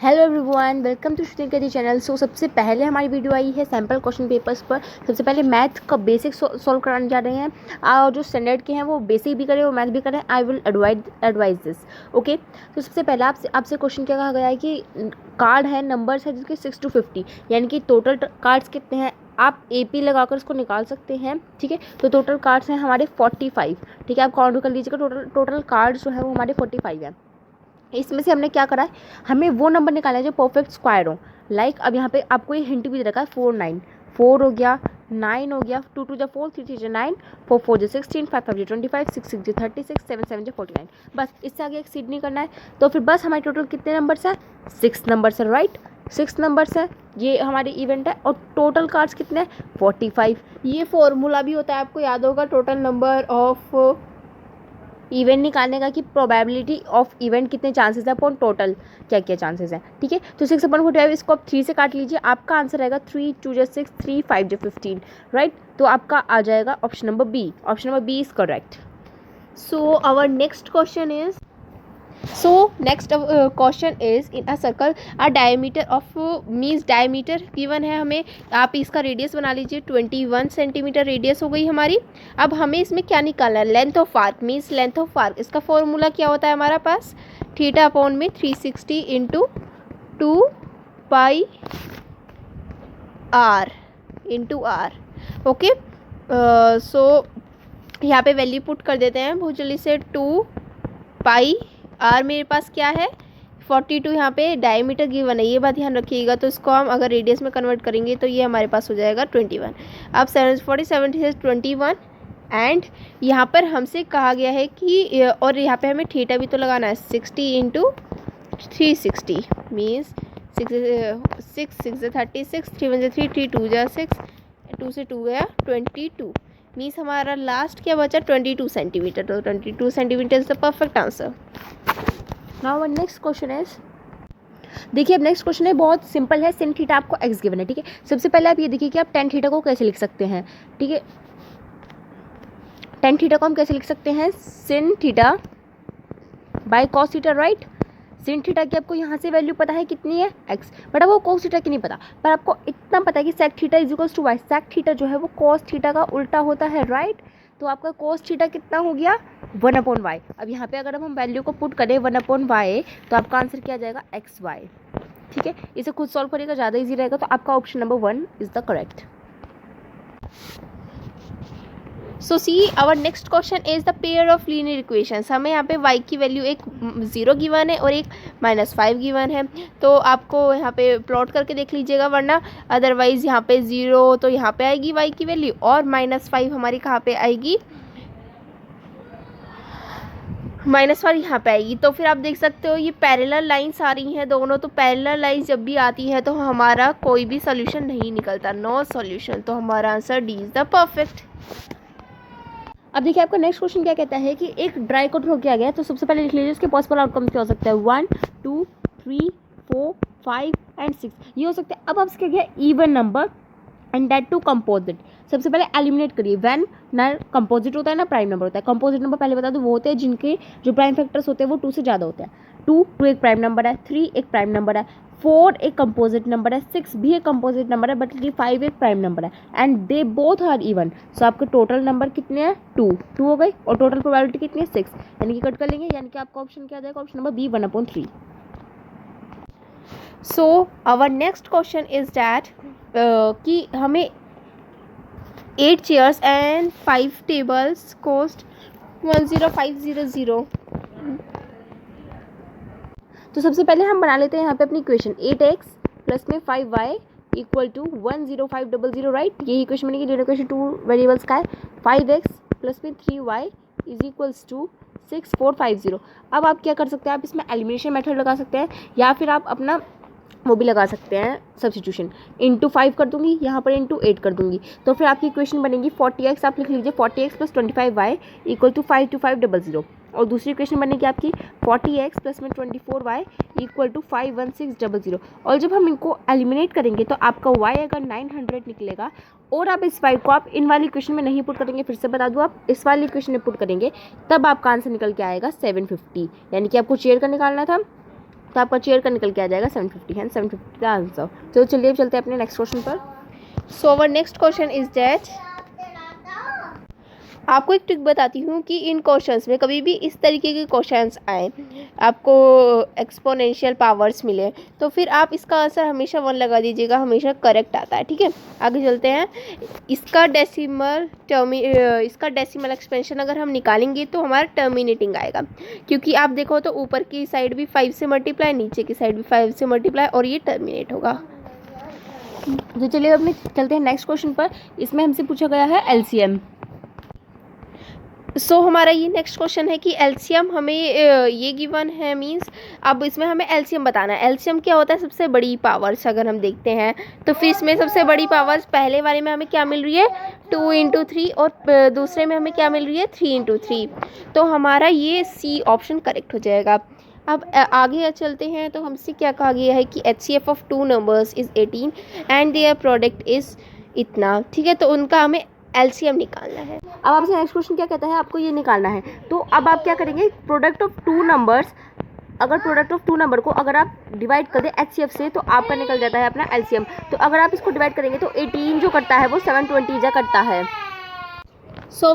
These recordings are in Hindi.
हेलो एवरीवन, वेलकम टू श्रुति गति चैनल। सो सबसे पहले हमारी वीडियो आई है सैम्पल क्वेश्चन पेपर्स पर। सबसे पहले मैथ का बेसिक सॉल्व कराने जा रहे हैं और जो स्टैंडर्ड के हैं वो बेसिक भी करें और मैथ भी करें। I will advise this. Okay, तो सबसे पहले आपसे क्वेश्चन क्या कहा गया है कि कार्ड है, नंबर्स है जिसके 6 to 50, यानी कि टोटल कार्ड्स कितने हैं आप AP लगाकर इसको निकाल सकते हैं। ठीक है, तो टोटल कार्ड्स हैं हमारे 45। ठीक है, आप काउंट कर लीजिएगा। टोटल कार्ड्स जो है वो हमारे 45 है। इसमें से हमने क्या करा है, हमें वो नंबर निकालना है जो परफेक्ट स्क्वायर हो। लाइक अब यहाँ पे आपको ये हिंट भी दे रखा है 4 9 4 हो गया, 9 हो गया, 2 2 4 3 3 9 4 4 16 5 5 25 6 6 36 7 7 49। बस इससे आगे एक्सीड नहीं करना है। तो फिर बस हमारे टोटल कितने नंबर्स हैं, 6 नंबर्स है। राइट, 6 नंबर्स है, ये हमारे इवेंट है। और टोटल कार्ड्स कितने हैं, 45। ये फॉर्मूला भी होता है, आपको याद होगा, टोटल नंबर ऑफ इवेंट निकालने का कि प्रोबेबिलिटी ऑफ इवेंट कितने चांसेस है अपॉन टोटल क्या क्या चांसेस हैं। ठीक है, तो 6/45 इसको आप 3 से काट लीजिए, आपका आंसर आएगा 3 2 6 3 5 15। राइट, तो आपका आ जाएगा option number B. Option number B is correct. So our next question is question is in a circle a diameter of means diameter given है हमें। आप इसका रेडियस बना लीजिए, 21 सेंटीमीटर रेडियस हो गई हमारी। अब हमें इसमें क्या निकालना है, length of arc means length of arc. इसका फॉर्मूला क्या होता है हमारा पास, थीटा अपॉन में 360 into 2 pi R into R. Okay, so यहाँ पे वैल्यू पुट कर देते हैं बहुत जल्दी से। 2 पाई आर मेरे पास क्या है, 42 यहाँ पे डायमीटर गिवन है, ये बात ध्यान रखिएगा। तो इसको हम अगर रेडियस में कन्वर्ट करेंगे तो ये हमारे पास हो जाएगा 21। अब 47 से 21 एंड यहाँ पर हमसे कहा गया है कि और यहाँ पे हमें थीटा भी तो लगाना है, 60 इंटू 360 मीन्स 6 6 36 3 1 3 3 2 6 2 से 2 गया 22 मीन्स हमारा लास्ट क्या बचा, 22 सेंटीमीटर। तो 22 centimetre is the perfect answer. Now next question is, देखिए अब नेक्स्ट क्वेश्चन है, बहुत सिंपल है। sin थीटा आपको x गिवन है। ठीक है, सबसे पहले आप ये देखिए कि आप tan थीटा को कैसे लिख सकते हैं। ठीक है, tan थीटा को हम कैसे लिख सकते हैं, sin theta by cos theta. Right, sin theta की आपको यहाँ से वैल्यू पता है कितनी है, x, बट अब वो cos थीटा की नहीं पता, पर आपको इतना पता है कि sec theta is equals to y। sec theta जो है वो cos थीटा का उल्टा होता है। राइट, तो आपका cos थीटा कितना हो गया, 1/y। अब यहाँ पे अगर हम वैल्यू को पुट करें 1/y तो आपका आंसर क्या आ जाएगा, xy। ठीक है, इसे खुद सॉल्व करिएगा, ज़्यादा इजी रहेगा। तो आपका option number 1 is the correct. So see our next question is the pair of linear equations. हमें यहाँ पे y की वैल्यू एक 0 गिवन है और एक -5 गिवन है। तो आपको यहाँ पे प्लॉट करके देख लीजिएगा, वरना अदरवाइज यहाँ पे 0 तो यहाँ पे आएगी y की वैल्यू और -5 हमारी कहाँ पे आएगी, -5 यहाँ पे आएगी। तो फिर आप देख सकते हो ये पैरेलल लाइंस आ रही हैं दोनों। तो पैरेलल लाइंस जब भी आती है तो हमारा कोई भी सोल्यूशन नहीं निकलता, नो सोल्यूशन। तो हमारा answer D is the perfect. अब देखिए आपका नेक्स्ट क्वेश्चन क्या कहता है कि एक ड्राइकोट हो गया गया। तो सबसे पहले लिख लीजिए इसके पॉसिबल आउटकम्स क्या हो सकता है, 1 2 3 4 5 एंड 6 ये हो सकता है। अब आपसे क्या गया, even number and that too composite. सबसे पहले एलिमिनेट करिए, व्हेन ना कंपोजिट होता है ना प्राइम नंबर होता है। कंपोजिट नंबर पहले बता दो वो होते हैं जिनके जो प्राइम फैक्टर्स होते हैं वो 2 से ज़्यादा होते हैं। 2 एक प्राइम नंबर है, 3 एक प्राइम नंबर है, 4 एक कंपोजिट नंबर है, 6 भी एक कंपोजिट नंबर है, बट 5 एक प्राइम नंबर है and they both are even. So आपके टोटल नंबर कितने हैं, 2 हो गई और टोटल प्रोबेबिलिटी कितनी है, 6, यानी कि कट कर लेंगे, यानी कि आपका ऑप्शन क्या आ जाएगा, option number B 1/3। So our next question is that कि हमें 8 chairs and 5 tables cost 10500। तो सबसे पहले हम बना लेते हैं यहाँ पे अपनी इक्वेशन, 8x प्लस में 5y इक्वल टू 10500। राइट, यही इक्वेशन बनेगी। लीनियर इक्वेशन 2 वेरिएबल्स का है, 5x प्लस में 3y इज इक्वल्स टू 6450। अब आप क्या कर सकते हैं, आप इसमें एलिमिनेशन मेथड लगा सकते हैं या फिर आप अपना वो भी लगा सकते हैं, सब्स्टिट्यूशन। इंटू 5 कर दूंगी, यहाँ पर इंटू 8 कर दूंगी, तो फिर आपकी इक्वेशन बनेगी 40x। आप लिख लीजिए 40x plus 25y equal to 52500। और दूसरी इक्वेशन बनेगी आपकी 40x प्लस में 24y इक्वल टू 51600। और जब हम इनको एलिमिनेट करेंगे तो आपका y अगर 900 निकलेगा और आप इस y को आप इन वाली इक्वेशन में नहीं पुट करेंगे, फिर से बता दूँ, आप इस वाली इक्वेशन में पुट करेंगे तब आपका आंसर निकल के आएगा 750। यानी कि आपको चेयर का निकालना था तो आपका चेयर का निकल के आ जाएगा 750 है 750 का आंसर। तो चलिए अब चलते हैं अपने नेक्स्ट क्वेश्चन पर। So our next question is that, आपको एक ट्रिक बताती हूँ कि इन क्वेश्चंस में कभी भी इस तरीके के क्वेश्चंस आए, आपको एक्सपोनेंशियल पावर्स मिले, तो फिर आप इसका आंसर हमेशा 1 लगा दीजिएगा, हमेशा करेक्ट आता है। ठीक है, आगे चलते हैं। इसका डेसिमल एक्सपेंशन अगर हम निकालेंगे तो हमारा टर्मिनेटिंग आएगा, क्योंकि आप देखो तो ऊपर की साइड भी 5 से मल्टीप्लाई, नीचे की साइड भी 5 से मल्टीप्लाई, और ये टर्मिनेट होगा। तो चलिए अब मैं चलते हैं नेक्स्ट क्वेश्चन पर। इसमें हमसे पूछा गया है एलसीएम। सो हमारा ये नेक्स्ट क्वेश्चन है कि एलसीएम हमें ये गिवन है, मींस अब इसमें हमें एलसीएम बताना है। एलसीएम क्या होता है? सबसे बड़ी पावर्स अगर हम देखते हैं तो फिर इसमें सबसे बड़ी पावर्स पहले वाले में हमें क्या मिल रही है 2 × 3 और दूसरे में हमें क्या मिल रही है 3 × 3। तो हमारा ये सी ऑप्शन करेक्ट हो जाएगा। अब आगे चलते हैं तो हमसे क्या कहा गया है कि HCF of 2 numbers is 18 and their product is इतना। ठीक है, तो उनका हमें एलसीएम निकालना है। अब आपसे नेक्स्ट क्वेश्चन क्या कहता है, आपको ये निकालना है। तो अब आप क्या करेंगे, प्रोडक्ट ऑफ 2 नंबर्स, अगर प्रोडक्ट ऑफ 2 नंबर को अगर आप डिवाइड कर दें HCF से तो आपका निकल जाता है अपना एलसीएम। तो अगर आप इसको डिवाइड करेंगे तो 18 जो करता है वो 720 जा करता है। सो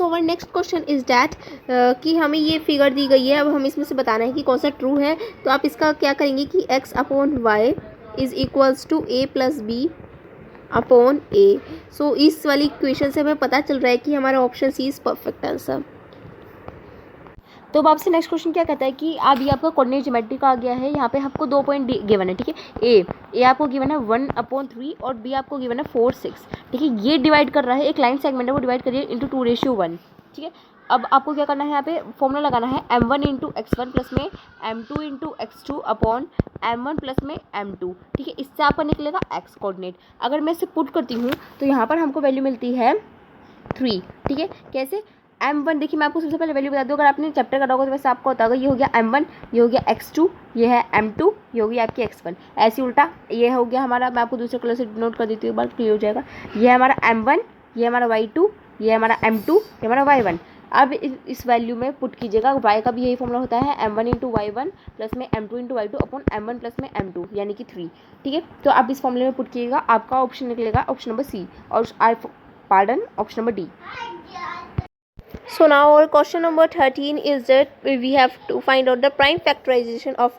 वर नेक्स्ट क्वेश्चन इज़ डैट कि हमें ये फिगर दी गई है, अब हमें इसमें से बताना है कि कौन सा ट्रू है। तो आप इसका क्या करेंगे कि x/y is equals to a + b upon a। So इस वाली इक्वेशन से हमें पता चल रहा है कि हमारा option C is perfect answer. तो अब आपसे नेक्स्ट क्वेश्चन क्या कहता है कि अब ये आपका कोऑर्डिनेट ज्योमेट्री का आ गया है। यहाँ पे आपको 2 पॉइंट गिवन है। ठीक है, ए आपको गिवन है 1/3 और बी आपको गिवन है 4/6। ठीक है, ये डिवाइड कर रहा है, एक लाइन सेगमेंट है वो डिवाइड करिए इंटू 2:1। ठीक है, अब आपको क्या करना है, यहाँ पे फॉर्मूला लगाना है m1 × x1 प्लस में m2 × x2 upon m1 plus में m2। ठीक है, इससे आपका निकलेगा x कोऑर्डिनेट। अगर मैं इसे पुट करती हूँ तो यहाँ पर हमको वैल्यू मिलती है 3। ठीक है, कैसे m1, देखिए मैं आपको सबसे पहले वैल्यू बता दूँ, अगर आपने चैप्टर करा होगा तो वैसे आपको होता होगा, ये हो गया m1, ये हो गया x2, ये है m2, ये हो गया आपकी x1। ऐसे उल्टा ये हो गया हमारा, मैं आपको दूसरे कलर से नोट कर देती हूँ, एक बार क्लियर हो जाएगा। ये हमारा m1, ये हमारा y2, ये हमारा m2, ये हमारा y1। अब इस वैल्यू में पुट कीजिएगा, y का भी यही फॉर्मूला होता है m1 × y1 प्लस में m2 × y2 upon m1 plus में m2 यानी कि 3। ठीक है, तो आप इस फॉर्मूले में पुट कीजिएगा, आपका ऑप्शन निकलेगा ऑप्शन नंबर सी और option number D. So now our question number 13 is that we have to find out the prime factorization of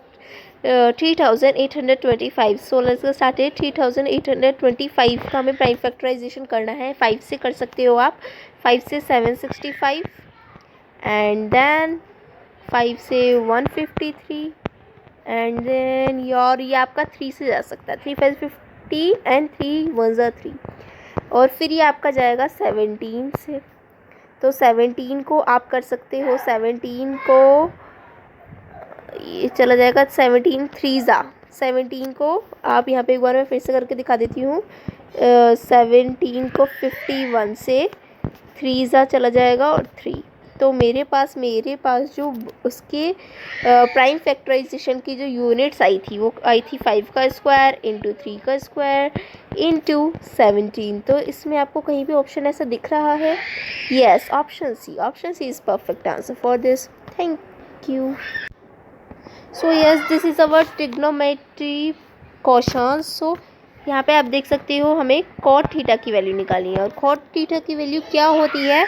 3825. So let's get started। 3825 का हमें प्राइम फैक्टराइजेशन करना है। 5 से कर सकते हो आप, 5 से 765 एंड देन 5 से 153 एंड देन ये आपका 3 से जा सकता है, 3 5 50 एंड 3 1 3, और फिर ये आपका जाएगा 17 से। तो 17 को आप कर सकते हो, 17 को ये चला जाएगा 17 17 को आप यहाँ पे एक बार मैं फिर से करके दिखा देती हूँ। 17 को 51 से 3 चला जाएगा और 3। तो मेरे पास जो उसके प्राइम फैक्टराइजेशन की जो यूनिट्स आई थी वो आई थी 5 का स्क्वायर इंटू 3 का स्क्वायर इंटू 17। तो इसमें आपको कहीं भी ऑप्शन ऐसा दिख रहा है? Yes, option C is perfect answer for this. Thank you. So yes, this is our trigonometry question. So यहाँ पे आप देख सकते हो हमें कॉट थीटा की वैल्यू निकालनी है, और कॉट थीटा की वैल्यू क्या होती है?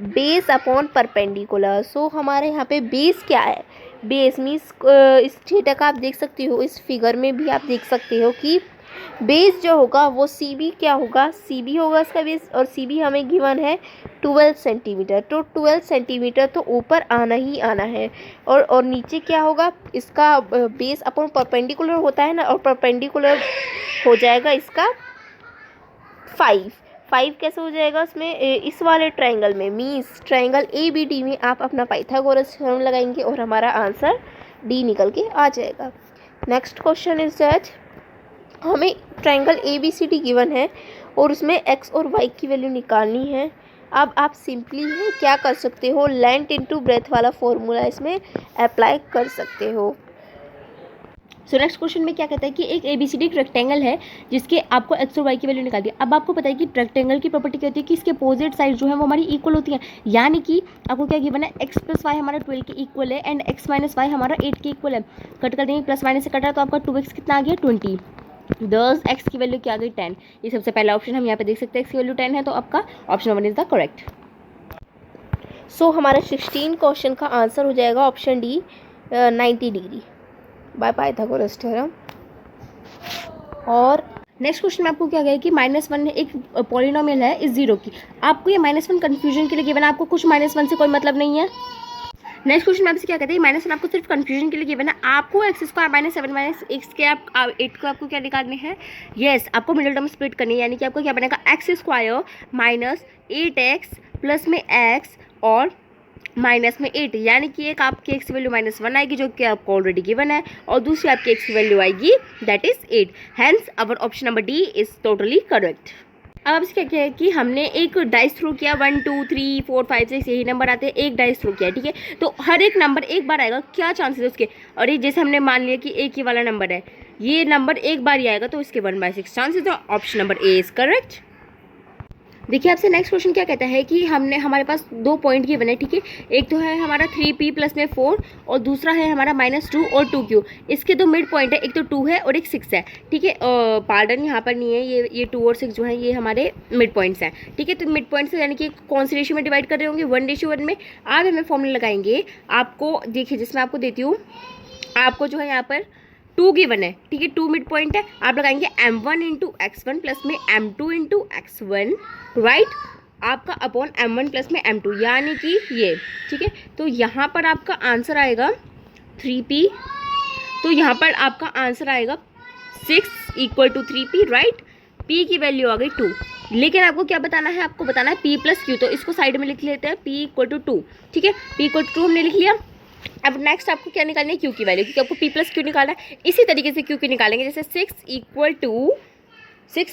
Base upon perpendicular. सो हमारे यहाँ पे बेस क्या है? बेस मीन्स इस थीटा का आप देख सकते हो, इस फिगर में भी आप देख सकते हो कि बेस जो होगा वो सी बी क्या होगा? सी बी होगा इसका बेस, और सी बी हमें गिवन है 12 सेंटीमीटर। तो 12 सेंटीमीटर तो ऊपर आना ही आना है, और नीचे क्या होगा? इसका बेस अपॉन परपेंडिकुलर होता है ना, और परपेंडिकुलर हो जाएगा इसका 5 कैसे हो जाएगा उसमें? इस वाले ट्रायंगल में, मीन्स ट्रायंगल ABD में आप अपना पाइथागोरस थ्योरम लगाएंगे और हमारा आंसर डी निकल के आ जाएगा। नेक्स्ट क्वेश्चन इज दैट हमें ट्रायंगल ABCD गिवन है और उसमें x और y की वैल्यू निकालनी है। अब आप सिंपली क्या कर सकते हो? लेंथ इनटू ब्रेथ वाला फॉर्मूला इसमें अप्लाई कर सकते हो। सो नेक्स्ट क्वेश्चन में क्या कहता है कि एक ABCD एक रेक्टेंगल है जिसके आपको x और y की वैल्यू निकाल दी। अब आपको पता है कि रेक्टेंगल की प्रॉपर्टी क्या होती है कि इसके अपोजिट साइड जो है वो हमारी इक्वल होती है, यानी कि आपको क्या गिवन है, x + y हमारा 12 के इक्वल है एंड x - y हमारा 8 के इक्वल है। कट कर देंगे, प्लस माइनस से कटा तो आपका 2x कितना आ गया 20, 10 x की वैल्यू क्या आ गई 10। ये सबसे पहला ऑप्शन हम यहाँ पे देख सकते हैं, x की वैल्यू 10 है, तो आपका ऑप्शन 1 इज द करेक्ट। सो हमारा 16 क्वेश्चन का आंसर हो जाएगा option D 90 degree by Pythagoras theorem. और नेक्स्ट क्वेश्चन में आपको क्या गया कि -1 एक पॉलिनोमियल है इस 0 की। आपको ये -1 कंफ्यूजन के लिए गिवन है, आपको कुछ -1 से कोई मतलब नहीं है। नेक्स्ट क्वेश्चन में आपसे क्या कहते हैं, -1 आपको सिर्फ कंफ्यूजन के लिए गिवन है, आपको x² - 7 - x के आप 8 को आपको क्या निकालने हैं, यस आपको मिडिल टर्म स्प्लिट करनी है, यानी कि आपको क्या बनेगा x² - 8x प्लस में x और माइनस में 8, यानी कि एक आपकी x की वैल्यू -1 आएगी जो कि आपको ऑलरेडी गिवन है और दूसरी आपकी x की वैल्यू आएगी that is 8। Hence our option number D is totally correct. अब आपसे क्या किया है कि हमने एक डाइस थ्रो किया, 1 2 3 4 5 6 यही नंबर आते हैं, एक डाइस थ्रो किया, ठीक है, तो हर एक नंबर एक बार आएगा, क्या चांसेस है उसके, और ये जैसे हमने मान लिया कि एक ही वाला नंबर है, ये नंबर एक बार ही आएगा तो इसके 1/6 चांसेस है, option number A is correct. देखिए आपसे नेक्स्ट क्वेश्चन क्या कहता है कि हमारे पास 2 पॉइंट गिवन है, ठीक है, एक तो है हमारा 3p प्लस में 4 और दूसरा है हमारा -2 और 2q। इसके 2 मिड पॉइंट है, एक तो 2 है और एक 6 है, ठीक है, पार्डन यहाँ पर नहीं है, ये 2 और 6 जो है ये हमारे मिड पॉइंट्स हैं, ठीक है। तो मिड पॉइंट्स यानी कि कौन सी रेशियो में डिवाइड कर रहे होंगे, 1:1 में। आज हमें फॉर्मूला लगाएंगे, आपको देखिए जिसमें आपको देती हूँ, आपको जो है यहाँ पर 2 गिवन है, ठीक है, 2 मिड पॉइंट है, आप लगाएंगे m1 × x1 प्लस में m2 × x1 राइट, आपका अपॉन m1 प्लस में m2, यानी कि ये, ठीक है। तो यहाँ पर आपका आंसर आएगा 3p, तो यहाँ पर आपका आंसर आएगा 6 = 3p राइट, p की वैल्यू आ गई 2। लेकिन आपको क्या बताना है, आपको बताना है p + q, तो इसको साइड में लिख लेते हैं, p = 2, ठीक है, p = 2 हमने लिख लिया। अब नेक्स्ट आपको क्या निकालनी है, q की वैल्यू, क्योंकि आपको p + q निकालना है। इसी तरीके से q की निकालेंगे, जैसे 6 =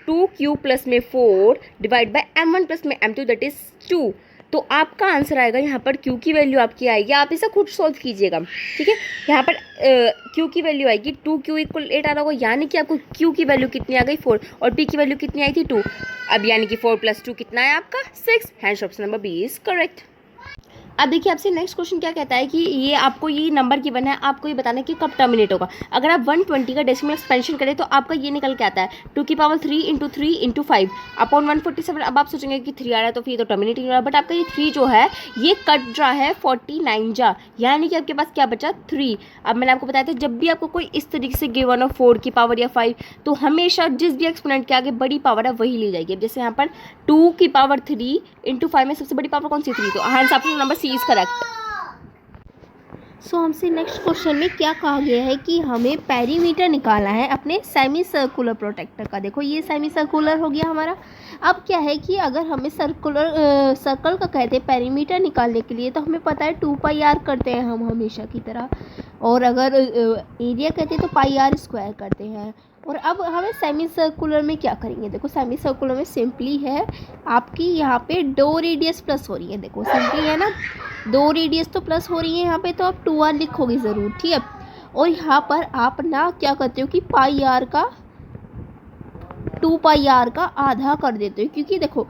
2q प्लस में 4 डिवाइड बाय m1 प्लस में m2 दैट इज 2, तो आपका आंसर आएगा यहाँ पर q की वैल्यू आपकी आएगी, आप इसे खुद सॉल्व कीजिएगा, ठीक है। यहाँ पर q की वैल्यू आएगी 2q = 8 आ रहा होगा, यानी कि आपको q की वैल्यू कितनी आ गई 4 और p की वैल्यू कितनी आई थी 2। अब यानी कि 4 + 2 कितना है आपका 6, hence option number B is correct. अब देखिए आपसे नेक्स्ट क्वेश्चन क्या कहता है कि ये आपको ये नंबर गिवन है, आपको ये बताना है कि कब टर्मिनेट होगा। अगर आप 120 का डेसिमल एक्सपेंशन करें तो आपका ये निकल के आता है 2 की पावर 3 × 3 × 5 अपॉन 147। अब आप सोचेंगे कि 3 आ रहा है तो फिर तो टर्मिनेट नहीं हो रहा, बट आपका ये 3 जो है ये कट जा है 49 जा, यानी कि आपके पास क्या बचा 3। अब मैंने आपको बताया था जब भी आपको कोई इस तरीके से गिवन हो 4 की पावर या 5, तो हमेशा जिस भी एक्सपोनेंट के आगे बड़ी पावर है वही ली जाएगी। अब जैसे यहाँ पर 2 की पावर 3 × 5 में सबसे बड़ी पावर कौन सी 3, तो answer option number C is correct. So हमसे नेक्स्ट क्वेश्चन में क्या कहा गया है कि हमें पेरीमीटर निकालना है अपने सेमी सर्कुलर प्रोटेक्टर का। देखो ये सेमी सर्कुलर हो गया हमारा। अब क्या है कि अगर हमें सर्कल का कहते हैं पेरीमीटर निकालने के लिए, तो हमें पता है 2πr करते हैं हम हमेशा की तरह, और अगर एरिया कहते हैं तो πr² करते हैं। और अब हमें सेमी सर्कुलर में क्या करेंगे, देखो सेमी सर्कुलर में सिंपली है आपकी यहाँ पे 2 रेडियस प्लस हो रही है, देखो सिंपली है ना, 2 रेडियस तो प्लस हो रही है यहाँ पे, तो आप 2r लिखोगे ज़रूर, ठीक है। और यहाँ पर आप ना क्या करते हो कि πr का 2πr का आधा कर देते हो, क्योंकि देखो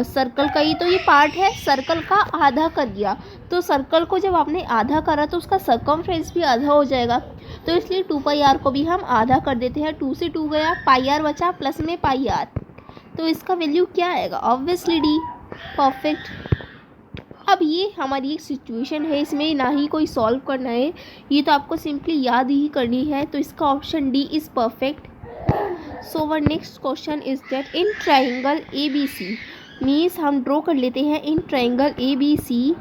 सर्कल का ही तो ये पार्ट है, सर्कल का आधा कर दिया, तो सर्कल को जब आपने आधा करा तो उसका सर्कमफ्रेंस भी आधा हो जाएगा, तो इसलिए 2πr को भी हम आधा कर देते हैं। 2 से 2 गया, πr बचा प्लस में πr, तो इसका वैल्यू क्या आएगा, ऑब्वियसली डी, परफेक्ट। अब ये हमारी एक सिचुएशन है, इसमें ना ही कोई सॉल्व करना है, ये तो आपको सिंपली याद ही करनी है, तो इसका option D is perfect. So were next question is that in triangle ABC, means हम ड्रॉ कर लेते हैं इन ट्राइंगल ABC,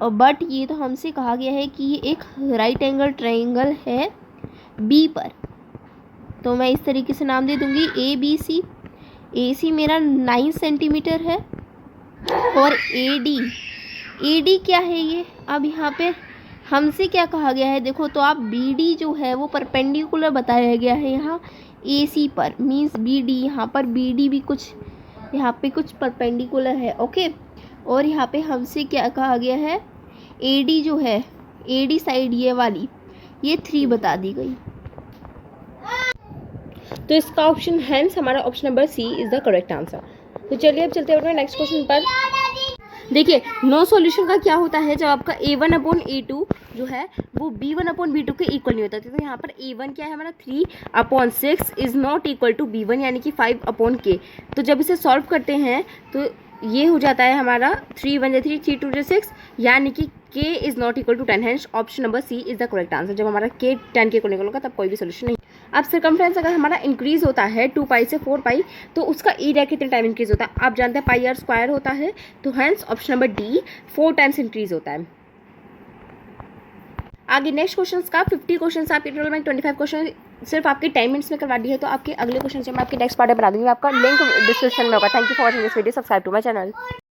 बट ये तो हमसे कहा गया है कि ये एक राइट एंगल ट्राइंगल है B पर, तो मैं इस तरीके से नाम दे दूँगी ABC। AC मेरा 9 सेंटीमीटर है और AD क्या है ये, अब यहाँ पे हमसे क्या कहा गया है, देखो तो आप BD जो है वो परपेंडिकुलर बताया गया है यहाँ AC पर, मीन्स BD, यहाँ पर BD भी कुछ यहाँ पे कुछ परपेंडिकुलर है, ओके। और यहाँ पे हमसे क्या कहा गया है, AD जो है, AD साइड ये वाली, ये 3 बता दी गई। तो इसका ऑप्शन हैंस हमारा option number C is the correct answer. तो चलिए अब चलते हैं नेक्स्ट क्वेश्चन पर। देखिए नो सॉल्यूशन का क्या होता है, जब आपका a1 अपॉन a2 जो है वो b1 अपॉन b2 के इक्वल नहीं होता। तो यहाँ पर a1 क्या है हमारा 3/6 is not equal to b1 यानी कि 5/k। तो जब इसे सॉल्व करते हैं तो ये हो जाता है हमारा 3 1 3 3 2 6 यानी कि k is not equal to 10। Hence option number C is the correct answer. जब हमारा k 10 के इक्वल नहीं होगा तब कोई भी सोल्यूशन नहीं। अब सर्कमफ्रेंस अगर हमारा इंक्रीज होता है 2 पाई से 4 पाई तो उसका एरिया कितने टाइम इंक्रीज होता है। आप जानते हैं पाई आर स्क्वायर होता है, तो hence option number D 4 times increase होता है। आगे नेक्स्ट क्वेश्चन का 50 क्वेश्चन आपके टोटल में 25 क्वेश्चन सिर्फ आपके 10 मिनट्स में करवा दी है। तो आपके अगले क्वेश्चन से मैं आपके नेक्स्ट पार्ट में बना दूंगी, आपका लिंक डिस्क्रिप्शन में होगा। Thank you for watching this video, subscribe to my channel.